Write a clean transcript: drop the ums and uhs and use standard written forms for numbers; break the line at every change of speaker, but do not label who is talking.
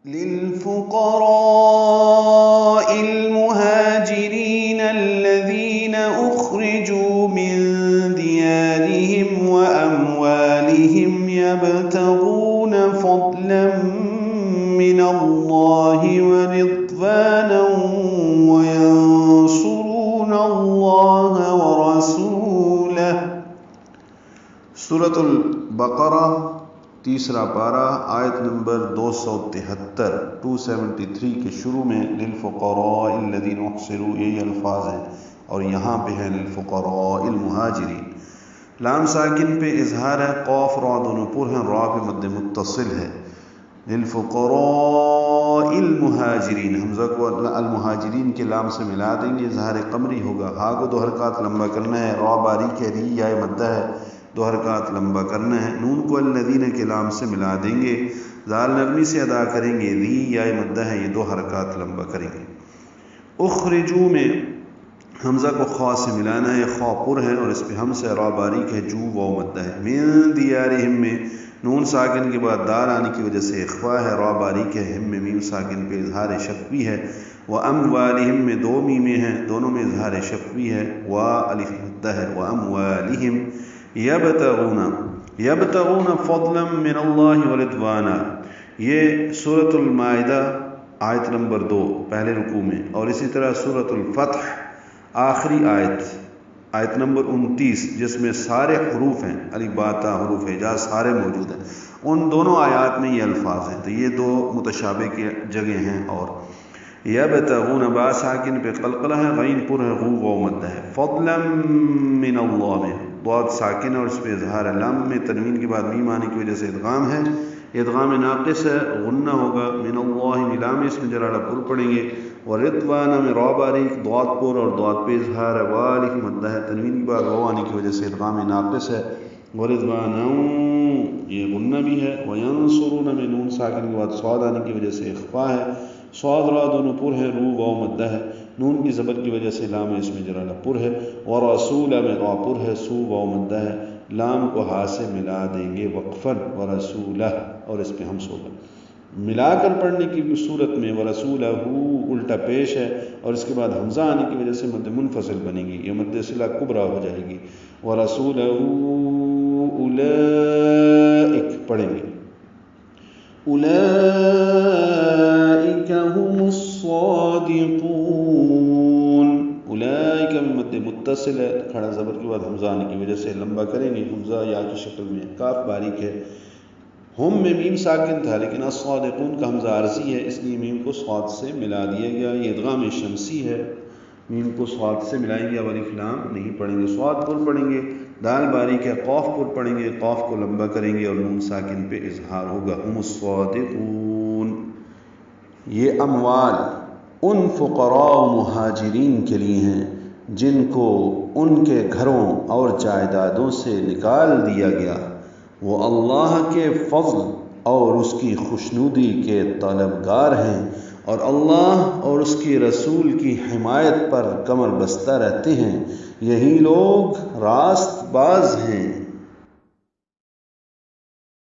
للفقراء المهاجرين الذين أخرجوا من ديارهم وأموالهم يبتغون فضلا من الله ورضوانا وينصرون الله ورسوله۔ سورة البقرہ تیسرا پارہ آیت نمبر 273 کے شروع میں للفقراء الذین احصروا یہ الفاظ ہیں، اور یہاں پہ ہے للفقراء المہاجرین۔ لام ساکن پہ اظہار ہے، قاف را دونوں پر ہیں، را پہ مد متصل ہے۔ للفقراء المہاجرین، حمزہ کو المہاجرین کے لام سے ملا دیں گے، اظہار قمری ہوگا۔ ہا کو 2 حرکات لمبا کرنا ہے، را باریک ہے، ری یا مدہ ہے، 2 حرکات لمبا کرنا ہے۔ نون کو الذین کے لام سے ملا دیں گے، زال نرمی سے ادا کریں گے، ری یا مدہ ہے، یہ 2 حرکات لمبا کریں گے۔ اخرجو میں حمزہ کو خا سے ملانا ہے، خا پر ہے اور اس پہ ہم سے را باریک ہے، جو واو مدہ ہے۔ من دیارہم میں نون ساکن کے بعد دال آنے کی وجہ سے اخفا ہے، را باریک ہے، ہم میں میم ساکن پہ اظہار شفوی ہے۔ واموالہم میں 2 میمیں ہیں، دونوں میں اظہار شفوی ہے، وا الف مدہ ہے۔ واموالہم یبتغون فضلا من اللہ ورضوانا، یہ سورۃ المائدہ آیت نمبر 2 پہلے رکوع میں، اور اسی طرح سورۃ الفتح آخری آیت نمبر 29 جس میں سارے حروف ہیں، الف با تا حروف اعجاز سارے موجود ہیں، ان دونوں آیات میں یہ الفاظ ہیں، تو یہ 2 متشابہ کی جگہ ہیں۔ اور یبتغون با ساکن پہ قلقلہ ہے، غین پر ہے، غو واو مدہ ہے۔ فضلا من اللہ میں ضاد ساکن اور اس پہ اظہار ہے، لام میں تنوین کے بعد میم آنے کی وجہ سے ادغام ہے، ادغام ناقص ہے، غنہ ہوگا۔ من اللہ ملام اس میں جرالہ پر پڑھیں گے، ورضوانا میں را باریک ضاد پر اور ضاد پہ اظہار ہے، والف مدہ ہے، تنوین کے بعد واو آنے کی وجہ سے ادغام ناقص ہے، ورضوانا یہ غنہ بھی ہے۔ وینصرون میں نون ساکن کے بعد صاد آنے کی وجہ سے اخفا ہے، صاد را دونوں پر ہے، رو واو مدہ ہے، نون کی زبر کی وجہ سے لام اس میں جرالہ پر ہے، ورسول میں را پر ہے، سو واو مدہ ہے، لام کو ہا سے ملا دیں گے وقفاً، ورسولہ اور اس پہ ہمس ہوگا۔ ملا کر پڑھنے کی صورت میں ورسولہ الٹا پیش ہے، اور اس کے بعد حمزہ آنے کی وجہ سے مد منفصل بنے گی، یہ مد صلہ کبریٰ ہو جائے گی۔ ورسولہ اولئک پڑھیں گے، اولئک هم الصادقون، اولئک میں مد متصل ہے، کھڑا زبر کے بعد حمزہ آنے کی وجہ سے لمبا کریں گے، حمزہ یا کی شکل میں، کاف باریک ہے، ہم میں میم ساکن تھا لیکن الصادقون کا حمزہ عارضی ہے، اس لیے میم کو صاد سے ملا دیا گیا، یہ ادغام شمسی ہے، میم کو صاد سے ملائیں گے، الف لام نہیں پڑھیں گے، صاد پر پڑھیں گے، دال باریک ہے، قاف پر پڑھیں گے، قاف کو لمبا کریں گے اور نون ساکن پہ اظہار ہوگا، ہم الصادقون۔ یہ اموال ان فقراء و مہاجرین کے لیے ہیں جن کو ان کے گھروں اور جائیدادوں سے نکال دیا گیا، وہ اللہ کے فضل اور اس کی خوشنودی کے طلبگار ہیں، اور اللہ اور اس کے رسول کی حمایت پر کمر بستہ رہتے ہیں، یہی لوگ راست باز ہیں۔